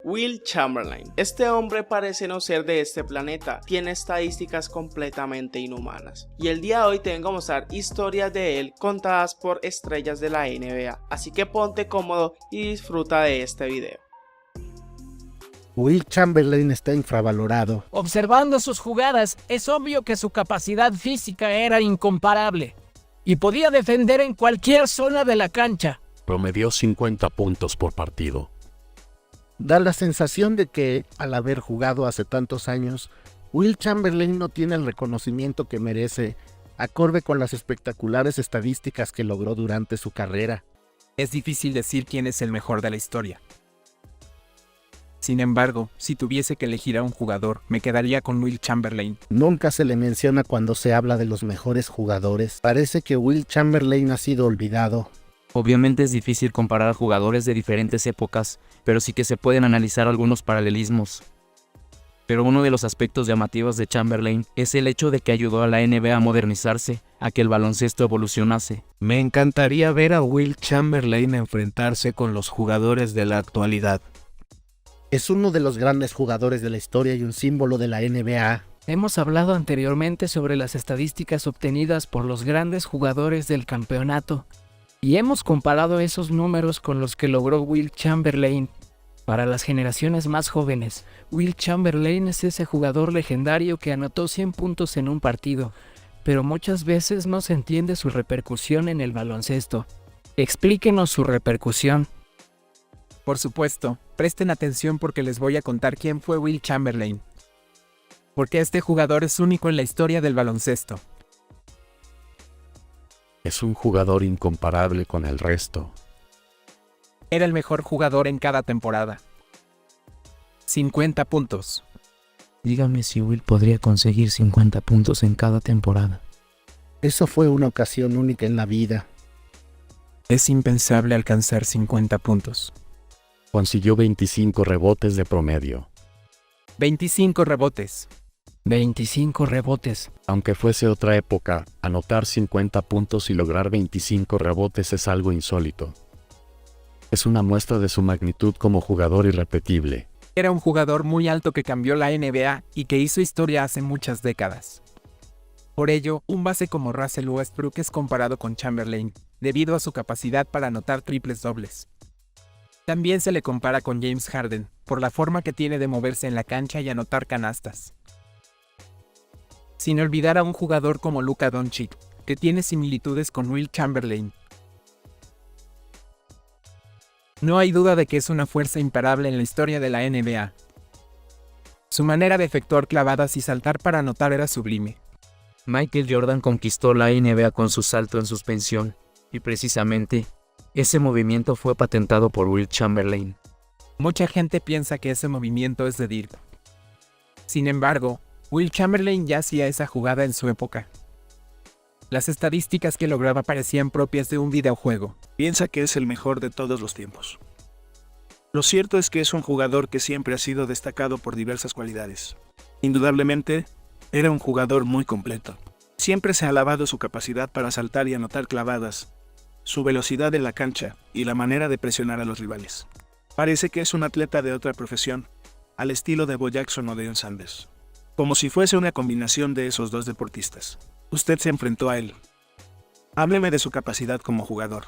Wilt Chamberlain. Este hombre parece no ser de este planeta, tiene estadísticas completamente inhumanas. Y el día de hoy te vengo a mostrar historias de él contadas por estrellas de la NBA, así que ponte cómodo y disfruta de este video. Wilt Chamberlain está infravalorado. Observando sus jugadas, es obvio que su capacidad física era incomparable y podía defender en cualquier zona de la cancha. Promedió 50 puntos por partido. Da la sensación de que, al haber jugado hace tantos años, Wilt Chamberlain no tiene el reconocimiento que merece, acorde con las espectaculares estadísticas que logró durante su carrera. Es difícil decir quién es el mejor de la historia. Sin embargo, si tuviese que elegir a un jugador, me quedaría con Wilt Chamberlain. Nunca se le menciona cuando se habla de los mejores jugadores. Parece que Wilt Chamberlain ha sido olvidado. Obviamente es difícil comparar jugadores de diferentes épocas, pero sí que se pueden analizar algunos paralelismos. Pero uno de los aspectos llamativos de Chamberlain es el hecho de que ayudó a la NBA a modernizarse, a que el baloncesto evolucionase. Me encantaría ver a Wilt Chamberlain enfrentarse con los jugadores de la actualidad. Es uno de los grandes jugadores de la historia y un símbolo de la NBA. Hemos hablado anteriormente sobre las estadísticas obtenidas por los grandes jugadores del campeonato y hemos comparado esos números con los que logró Wilt Chamberlain. Para las generaciones más jóvenes, Wilt Chamberlain es ese jugador legendario que anotó 100 puntos en un partido, pero muchas veces no se entiende su repercusión en el baloncesto. Explíquenos su repercusión. Por supuesto, presten atención porque les voy a contar quién fue Wilt Chamberlain. Porque este jugador es único en la historia del baloncesto. Es un jugador incomparable con el resto. Era el mejor jugador en cada temporada. 50 puntos. Dígame si Wilt podría conseguir 50 puntos en cada temporada. Eso fue una ocasión única en la vida. Es impensable alcanzar 50 puntos. Consiguió 25 rebotes de promedio. 25 rebotes. 25 rebotes. Aunque fuese otra época, anotar 50 puntos y lograr 25 rebotes es algo insólito. Es una muestra de su magnitud como jugador irrepetible. Era un jugador muy alto que cambió la NBA y que hizo historia hace muchas décadas. Por ello, un base como Russell Westbrook es comparado con Chamberlain, debido a su capacidad para anotar triples dobles. También se le compara con James Harden, por la forma que tiene de moverse en la cancha y anotar canastas. Sin olvidar a un jugador como Luka Doncic, que tiene similitudes con Wilt Chamberlain. No hay duda de que es una fuerza imparable en la historia de la NBA. Su manera de efectuar clavadas y saltar para anotar era sublime. Michael Jordan conquistó la NBA con su salto en suspensión, y precisamente, ese movimiento fue patentado por Wilt Chamberlain. Mucha gente piensa que ese movimiento es de Dirk. Sin embargo, Wilt Chamberlain ya hacía esa jugada en su época. Las estadísticas que lograba parecían propias de un videojuego. Piensa que es el mejor de todos los tiempos. Lo cierto es que es un jugador que siempre ha sido destacado por diversas cualidades. Indudablemente, era un jugador muy completo. Siempre se ha alabado su capacidad para saltar y anotar clavadas, su velocidad en la cancha y la manera de presionar a los rivales. Parece que es un atleta de otra profesión, al estilo de Bo Jackson o Deion Sanders. Como si fuese una combinación de esos dos deportistas. Usted se enfrentó a él. Hábleme de su capacidad como jugador.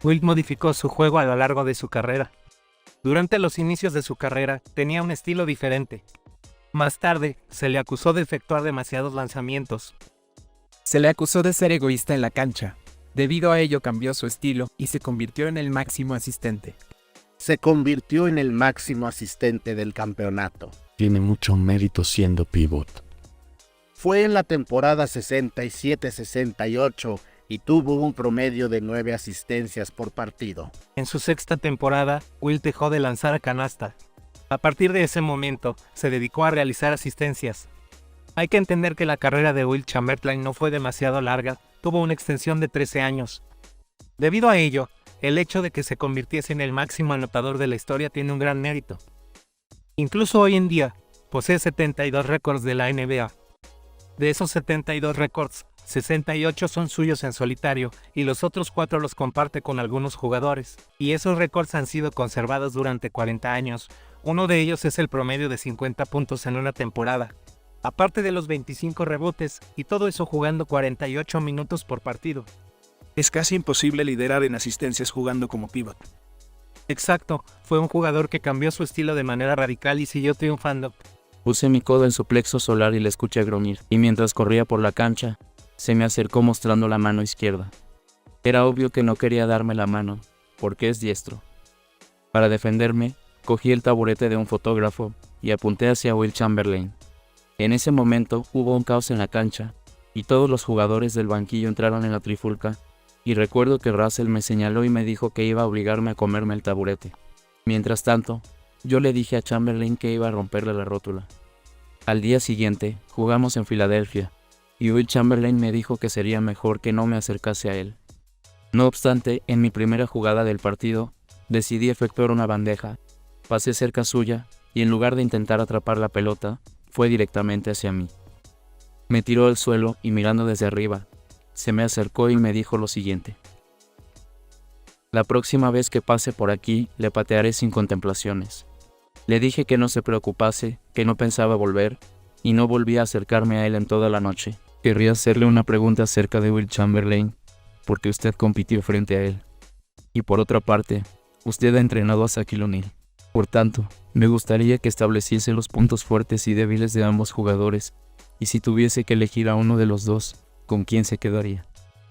Wilt modificó su juego a lo largo de su carrera. Durante los inicios de su carrera tenía un estilo diferente. Más tarde, se le acusó de efectuar demasiados lanzamientos. Se le acusó de ser egoísta en la cancha. Debido a ello cambió su estilo y se convirtió en el máximo asistente. Se convirtió en el máximo asistente del campeonato. Tiene mucho mérito siendo pivot. Fue en la temporada 67-68 y tuvo un promedio de 9 asistencias por partido. En su sexta temporada, Wilt dejó de lanzar a canasta. A partir de ese momento, se dedicó a realizar asistencias. Hay que entender que la carrera de Wilt Chamberlain no fue demasiado larga, tuvo una extensión de 13 años. Debido a ello, el hecho de que se convirtiese en el máximo anotador de la historia tiene un gran mérito. Incluso hoy en día, posee 72 récords de la NBA. De esos 72 récords, 68 son suyos en solitario y los otros 4 los comparte con algunos jugadores. Y esos récords han sido conservados durante 40 años, Uno de ellos es el promedio de 50 puntos en una temporada, aparte de los 25 rebotes, y todo eso jugando 48 minutos por partido. Es casi imposible liderar en asistencias jugando como pivot. Exacto, fue un jugador que cambió su estilo de manera radical y siguió triunfando. Puse mi codo en su plexo solar y le escuché gruñir, y mientras corría por la cancha, se me acercó mostrando la mano izquierda. Era obvio que no quería darme la mano, porque es diestro. Para defenderme, cogí el taburete de un fotógrafo y apunté hacia Wilt Chamberlain. En ese momento hubo un caos en la cancha, y todos los jugadores del banquillo entraron en la trifulca, y recuerdo que Russell me señaló y me dijo que iba a obligarme a comerme el taburete. Mientras tanto, yo le dije a Chamberlain que iba a romperle la rótula. Al día siguiente, jugamos en Filadelfia, y Wilt Chamberlain me dijo que sería mejor que no me acercase a él. No obstante, en mi primera jugada del partido, decidí efectuar una bandeja, pasé cerca suya, y en lugar de intentar atrapar la pelota, fue directamente hacia mí. Me tiró al suelo y mirando desde arriba, se me acercó y me dijo lo siguiente: la próxima vez que pase por aquí, le patearé sin contemplaciones. Le dije que no se preocupase, que no pensaba volver, y no volví a acercarme a él en toda la noche. Querría hacerle una pregunta acerca de Wilt Chamberlain, porque usted compitió frente a él. Y por otra parte, usted ha entrenado a Shaquille O'Neal. Por tanto, me gustaría que estableciese los puntos fuertes y débiles de ambos jugadores, y si tuviese que elegir a uno de los dos, ¿con quién se quedaría?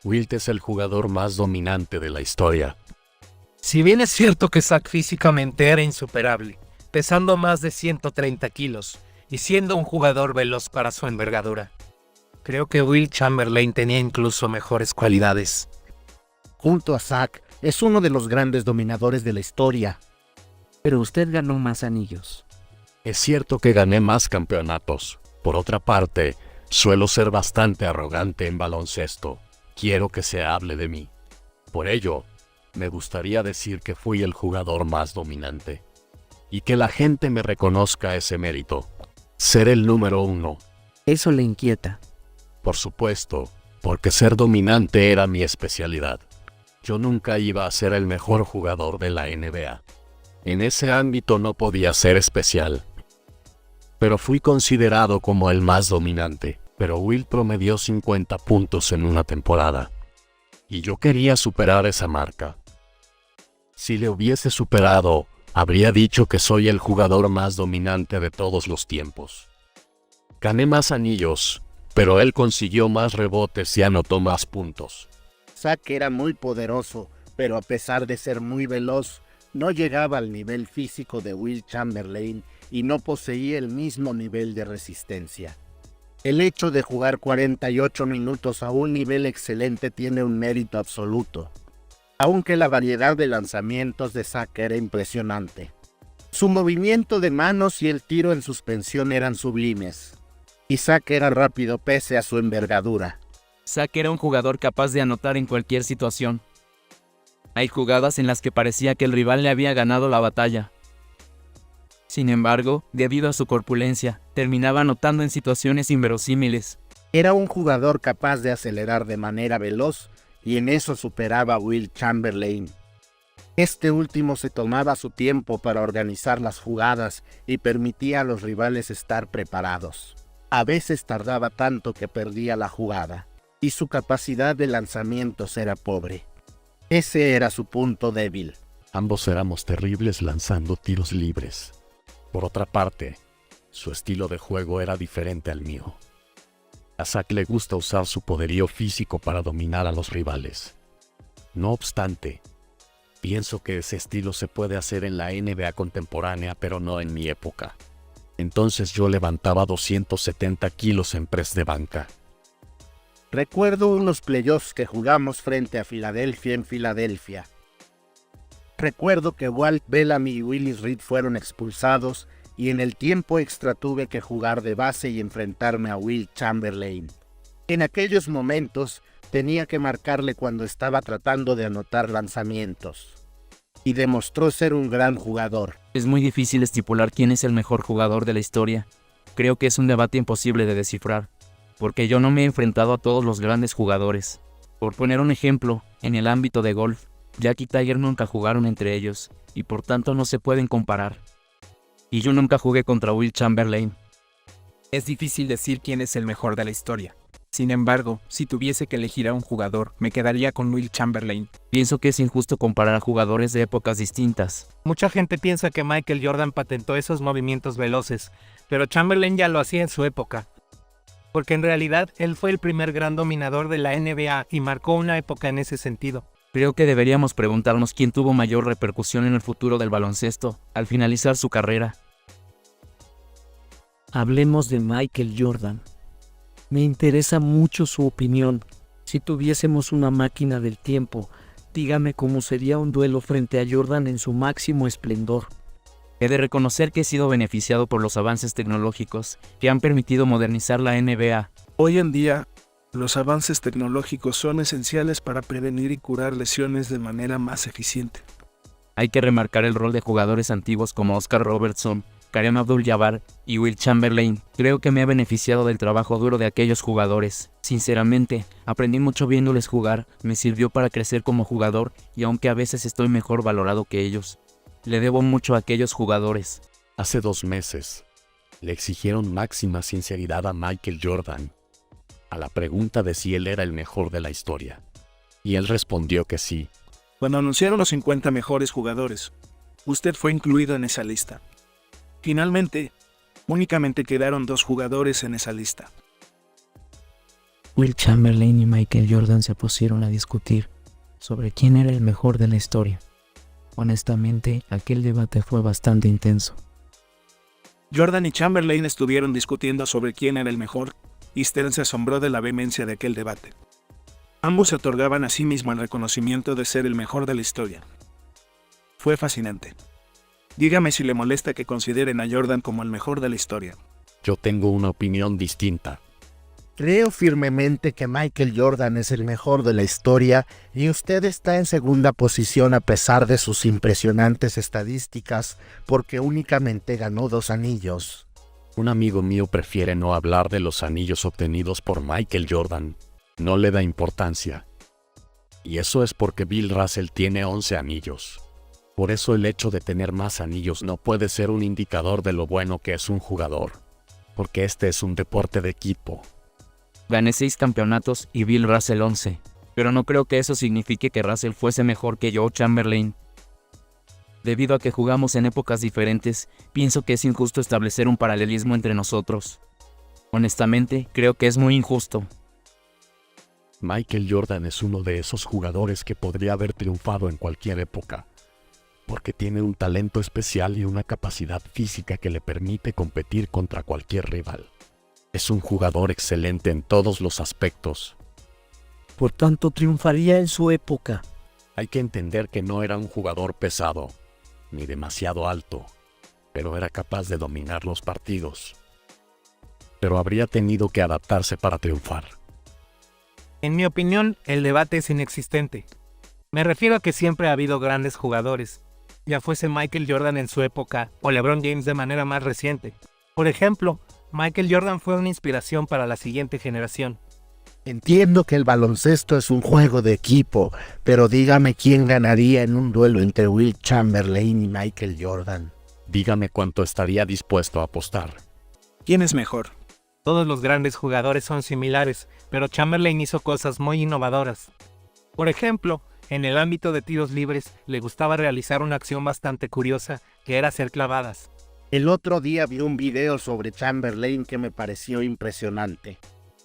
Wilt es el jugador más dominante de la historia. Si bien es cierto que Shaq físicamente era insuperable, pesando más de 130 kilos y siendo un jugador veloz para su envergadura, creo que Wilt Chamberlain tenía incluso mejores cualidades. Junto a Shaq, es uno de los grandes dominadores de la historia. Pero usted ganó más anillos. Es cierto que gané más campeonatos. Por otra parte, suelo ser bastante arrogante en baloncesto. Quiero que se hable de mí. Por ello, me gustaría decir que fui el jugador más dominante. Y que la gente me reconozca ese mérito. Ser el número 1. Eso le inquieta. Por supuesto, porque ser dominante era mi especialidad. Yo nunca iba a ser el mejor jugador de la NBA. En ese ámbito no podía ser especial. Pero fui considerado como el más dominante. Pero Wilt promedió 50 puntos en una temporada. Y yo quería superar esa marca. Si le hubiese superado, habría dicho que soy el jugador más dominante de todos los tiempos. Gané más anillos, pero él consiguió más rebotes y anotó más puntos. Shaq era muy poderoso, pero a pesar de ser muy veloz, no llegaba al nivel físico de Wilt Chamberlain y no poseía el mismo nivel de resistencia. El hecho de jugar 48 minutos a un nivel excelente tiene un mérito absoluto, aunque la variedad de lanzamientos de Shaq era impresionante. Su movimiento de manos y el tiro en suspensión eran sublimes, y Shaq era rápido pese a su envergadura. Shaq era un jugador capaz de anotar en cualquier situación. Hay jugadas en las que parecía que el rival le había ganado la batalla. Sin embargo, debido a su corpulencia, terminaba anotando en situaciones inverosímiles. Era un jugador capaz de acelerar de manera veloz y en eso superaba a Wilt Chamberlain. Este último se tomaba su tiempo para organizar las jugadas y permitía a los rivales estar preparados. A veces tardaba tanto que perdía la jugada, y su capacidad de lanzamientos era pobre. Ese era su punto débil. Ambos éramos terribles lanzando tiros libres. Por otra parte, su estilo de juego era diferente al mío. A Shaq le gusta usar su poderío físico para dominar a los rivales. No obstante, pienso que ese estilo se puede hacer en la NBA contemporánea, pero no en mi época. Entonces yo levantaba 270 kilos en press de banca. Recuerdo unos playoffs que jugamos frente a Filadelfia en Filadelfia. Recuerdo que Walt Bellamy y Willis Reed fueron expulsados y en el tiempo extra tuve que jugar de base y enfrentarme a Wilt Chamberlain. En aquellos momentos tenía que marcarle cuando estaba tratando de anotar lanzamientos. Y demostró ser un gran jugador. Es muy difícil estipular quién es el mejor jugador de la historia. Creo que es un debate imposible de descifrar, porque yo no me he enfrentado a todos los grandes jugadores. Por poner un ejemplo, en el ámbito de golf, Jack y Tiger nunca jugaron entre ellos, y por tanto no se pueden comparar. Y yo nunca jugué contra Will Chamberlain. Es difícil decir quién es el mejor de la historia. Sin embargo, si tuviese que elegir a un jugador, me quedaría con Will Chamberlain. Pienso que es injusto comparar a jugadores de épocas distintas. Mucha gente piensa que Michael Jordan patentó esos movimientos veloces, pero Chamberlain ya lo hacía en su época. Porque en realidad él fue el primer gran dominador de la NBA y marcó una época en ese sentido. Creo que deberíamos preguntarnos quién tuvo mayor repercusión en el futuro del baloncesto al finalizar su carrera. Hablemos de Michael Jordan. Me interesa mucho su opinión. Si tuviésemos una máquina del tiempo, dígame cómo sería un duelo frente a Jordan en su máximo esplendor. He de reconocer que he sido beneficiado por los avances tecnológicos que han permitido modernizar la NBA. Hoy en día, los avances tecnológicos son esenciales para prevenir y curar lesiones de manera más eficiente. Hay que remarcar el rol de jugadores antiguos como Oscar Robertson, Kareem Abdul-Jabbar y Will Chamberlain. Creo que me ha beneficiado del trabajo duro de aquellos jugadores. Sinceramente, aprendí mucho viéndoles jugar, me sirvió para crecer como jugador y aunque a veces estoy mejor valorado que ellos, le debo mucho a aquellos jugadores. Hace 2 meses, le exigieron máxima sinceridad a Michael Jordan a la pregunta de si él era el mejor de la historia. Y él respondió que sí. Cuando anunciaron los 50 mejores jugadores, usted fue incluido en esa lista. Finalmente, únicamente quedaron 2 jugadores en esa lista. Will Chamberlain y Michael Jordan se pusieron a discutir sobre quién era el mejor de la historia. Honestamente, aquel debate fue bastante intenso. Jordan y Chamberlain estuvieron discutiendo sobre quién era el mejor, y Stern se asombró de la vehemencia de aquel debate. Ambos se otorgaban a sí mismo el reconocimiento de ser el mejor de la historia. Fue fascinante. Dígame si le molesta que consideren a Jordan como el mejor de la historia. Yo tengo una opinión distinta. Creo firmemente que Michael Jordan es el mejor de la historia y usted está en segunda posición a pesar de sus impresionantes estadísticas porque únicamente ganó 2 anillos. Un amigo mío prefiere no hablar de los anillos obtenidos por Michael Jordan. No le da importancia. Y eso es porque Bill Russell tiene 11 anillos. Por eso el hecho de tener más anillos no puede ser un indicador de lo bueno que es un jugador. Porque este es un deporte de equipo. Gané 6 campeonatos y Bill Russell 11. Pero no creo que eso signifique que Russell fuese mejor que yo o Chamberlain. Debido a que jugamos en épocas diferentes, pienso que es injusto establecer un paralelismo entre nosotros. Honestamente, creo que es muy injusto. Michael Jordan es uno de esos jugadores que podría haber triunfado en cualquier época, porque tiene un talento especial y una capacidad física que le permite competir contra cualquier rival. Es un jugador excelente en todos los aspectos. Por tanto, triunfaría en su época. Hay que entender que no era un jugador pesado, ni demasiado alto, pero era capaz de dominar los partidos. Pero habría tenido que adaptarse para triunfar. En mi opinión, el debate es inexistente. Me refiero a que siempre ha habido grandes jugadores, ya fuese Michael Jordan en su época o LeBron James de manera más reciente. Por ejemplo, Michael Jordan fue una inspiración para la siguiente generación. Entiendo que el baloncesto es un juego de equipo, pero dígame quién ganaría en un duelo entre Will Chamberlain y Michael Jordan. Dígame cuánto estaría dispuesto a apostar. ¿Quién es mejor? Todos los grandes jugadores son similares, pero Chamberlain hizo cosas muy innovadoras. Por ejemplo, en el ámbito de tiros libres, le gustaba realizar una acción bastante curiosa, que era hacer clavadas. El otro día vi un video sobre Chamberlain que me pareció impresionante.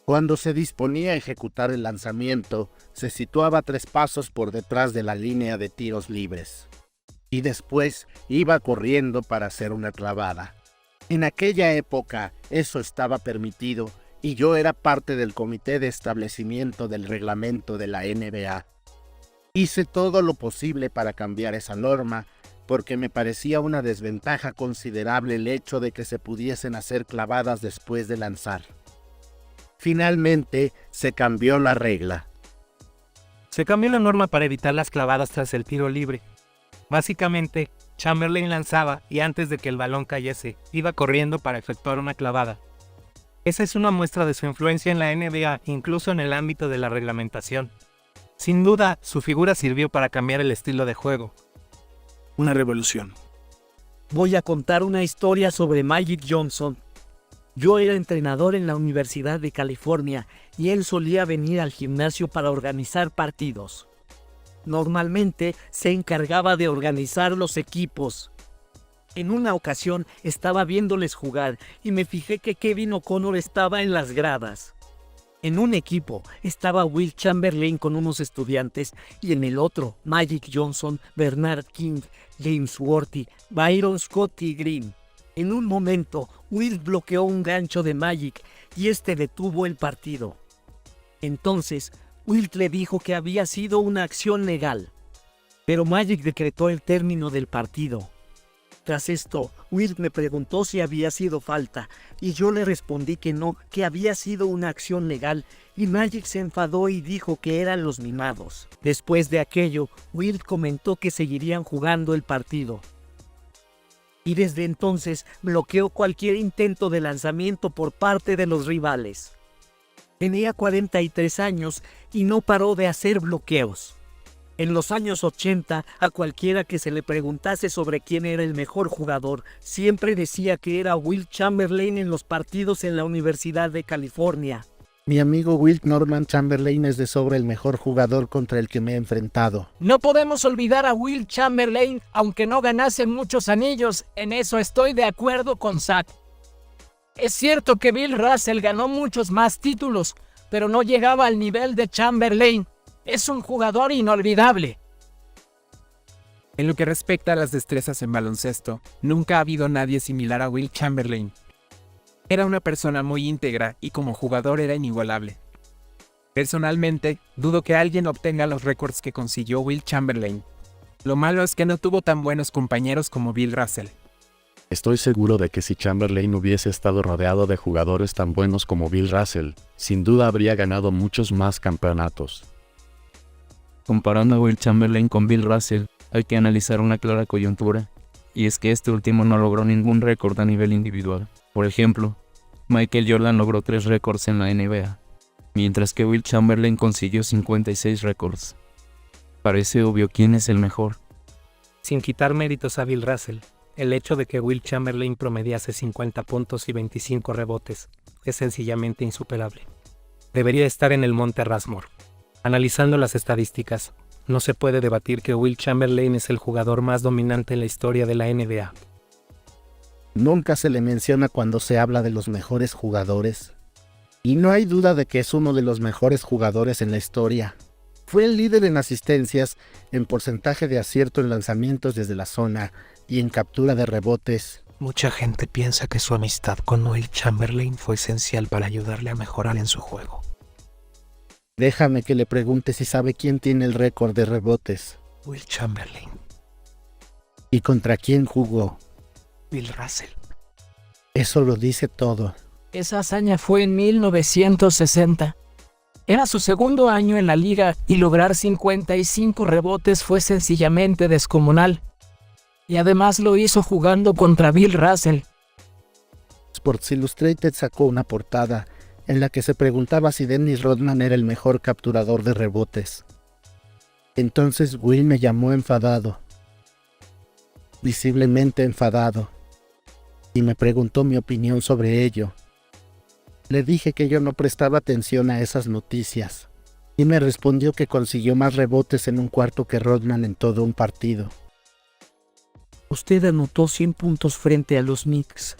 Cuando se disponía a ejecutar el lanzamiento, se situaba 3 pasos por detrás de la línea de tiros libres. Y después iba corriendo para hacer una clavada. En aquella época eso estaba permitido y yo era parte del comité de establecimiento del reglamento de la NBA. Hice todo lo posible para cambiar esa norma porque me parecía una desventaja considerable el hecho de que se pudiesen hacer clavadas después de lanzar. Finalmente se cambió la regla. Se cambió la norma para evitar las clavadas tras el tiro libre. Básicamente, Chamberlain lanzaba y antes de que el balón cayese, iba corriendo para efectuar una clavada. Esa es una muestra de su influencia en la NBA, incluso en el ámbito de la reglamentación. Sin duda, su figura sirvió para cambiar el estilo de juego. Una revolución. Voy a contar una historia sobre Magic Johnson. Yo era entrenador en la Universidad de California y él solía venir al gimnasio para organizar partidos. Normalmente se encargaba de organizar los equipos. En una ocasión estaba viéndoles jugar y me fijé que Kevin O'Connor estaba en las gradas. En un equipo estaba Will Chamberlain con unos estudiantes y en el otro Magic Johnson, Bernard King, James Worthy, Byron Scott y Green. En un momento, Will bloqueó un gancho de Magic y este detuvo el partido. Entonces, Will le dijo que había sido una acción legal, pero Magic decretó el término del partido. Tras esto, Will me preguntó si había sido falta, y yo le respondí que no, que había sido una acción legal, y Magic se enfadó y dijo que eran los mimados. Después de aquello, Will comentó que seguirían jugando el partido. Y desde entonces bloqueó cualquier intento de lanzamiento por parte de los rivales. Tenía 43 años y no paró de hacer bloqueos. En los años 80, a cualquiera que se le preguntase sobre quién era el mejor jugador, siempre decía que era Will Chamberlain en los partidos en la Universidad de California. Mi amigo Wilt Norman Chamberlain es de sobra el mejor jugador contra el que me he enfrentado. No podemos olvidar a Will Chamberlain, aunque no ganase muchos anillos, en eso estoy de acuerdo con Zach. Es cierto que Bill Russell ganó muchos más títulos, pero no llegaba al nivel de Chamberlain. Es un jugador inolvidable. En lo que respecta a las destrezas en baloncesto, nunca ha habido nadie similar a Will Chamberlain. Era una persona muy íntegra y como jugador era inigualable. Personalmente, dudo que alguien obtenga los récords que consiguió Will Chamberlain. Lo malo es que no tuvo tan buenos compañeros como Bill Russell. Estoy seguro de que si Chamberlain hubiese estado rodeado de jugadores tan buenos como Bill Russell, sin duda habría ganado muchos más campeonatos. Comparando a Will Chamberlain con Bill Russell, hay que analizar una clara coyuntura, y es que este último no logró ningún récord a nivel individual. Por ejemplo, Michael Jordan logró 3 récords en la NBA, mientras que Will Chamberlain consiguió 56 récords. Parece obvio quién es el mejor. Sin quitar méritos a Bill Russell, el hecho de que Will Chamberlain promediase 50 puntos y 25 rebotes es sencillamente insuperable. Debería estar en el Monte Rushmore. Analizando las estadísticas, no se puede debatir que Will Chamberlain es el jugador más dominante en la historia de la NBA. Nunca se le menciona cuando se habla de los mejores jugadores. Y no hay duda de que es uno de los mejores jugadores en la historia. Fue el líder en asistencias, en porcentaje de acierto en lanzamientos desde la zona y en captura de rebotes. Mucha gente piensa que su amistad con Will Chamberlain fue esencial para ayudarle a mejorar en su juego. Déjame que le pregunte si sabe quién tiene el récord de rebotes. Will Chamberlain. ¿Y contra quién jugó? Bill Russell. Eso lo dice todo. Esa hazaña fue en 1960. Era su segundo año en la liga y lograr 55 rebotes fue sencillamente descomunal. Y además lo hizo jugando contra Bill Russell. Sports Illustrated sacó una portada en la que se preguntaba si Dennis Rodman era el mejor capturador de rebotes. Entonces Will me llamó enfadado, visiblemente enfadado, y me preguntó mi opinión sobre ello. Le dije que yo no prestaba atención a esas noticias, y me respondió que consiguió más rebotes en un cuarto que Rodman en todo un partido. Usted anotó 100 puntos frente a los Knicks.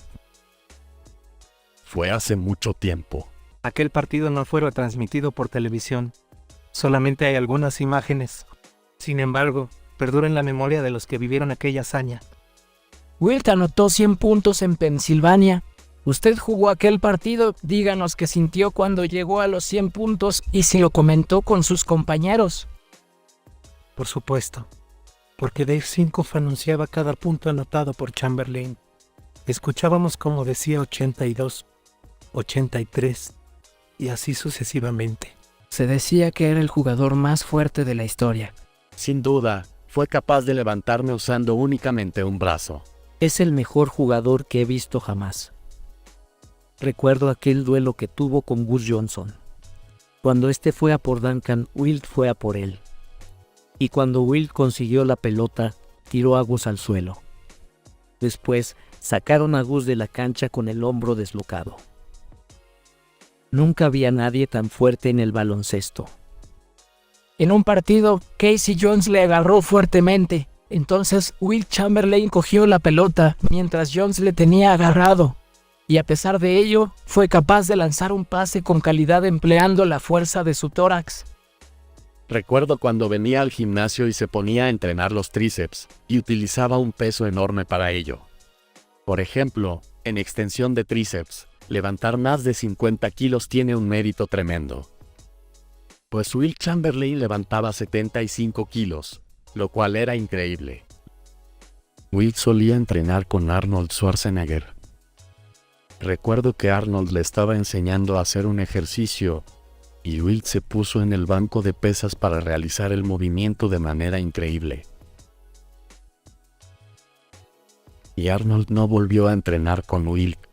Fue hace mucho tiempo. Aquel partido no fue transmitido por televisión. Solamente hay algunas imágenes. Sin embargo, perdura en la memoria de los que vivieron aquella hazaña. Wilt anotó 100 puntos en Pensilvania. Usted jugó aquel partido, díganos qué sintió cuando llegó a los 100 puntos y si lo comentó con sus compañeros. Por supuesto, porque Dave Sinkoff anunciaba cada punto anotado por Chamberlain. Escuchábamos como decía 82, 83 y así sucesivamente. Se decía que era el jugador más fuerte de la historia. Sin duda, fue capaz de levantarme usando únicamente un brazo. Es el mejor jugador que he visto jamás. Recuerdo aquel duelo que tuvo con Gus Johnson. Cuando este fue a por Duncan, Wilt fue a por él. Y cuando Wilt consiguió la pelota, tiró a Gus al suelo. Después, sacaron a Gus de la cancha con el hombro deslocado. Nunca había nadie tan fuerte en el baloncesto. En un partido, Casey Jones le agarró fuertemente. Entonces Wilt Chamberlain cogió la pelota mientras Jones le tenía agarrado. Y a pesar de ello, fue capaz de lanzar un pase con calidad empleando la fuerza de su tórax. Recuerdo cuando venía al gimnasio y se ponía a entrenar los tríceps, y utilizaba un peso enorme para ello. Por ejemplo, en extensión de tríceps, levantar más de 50 kilos tiene un mérito tremendo. Pues Wilt Chamberlain levantaba 75 kilos, lo cual era increíble. Wilt solía entrenar con Arnold Schwarzenegger. Recuerdo que Arnold le estaba enseñando a hacer un ejercicio, y Wilt se puso en el banco de pesas para realizar el movimiento de manera increíble. Y Arnold no volvió a entrenar con Wilt.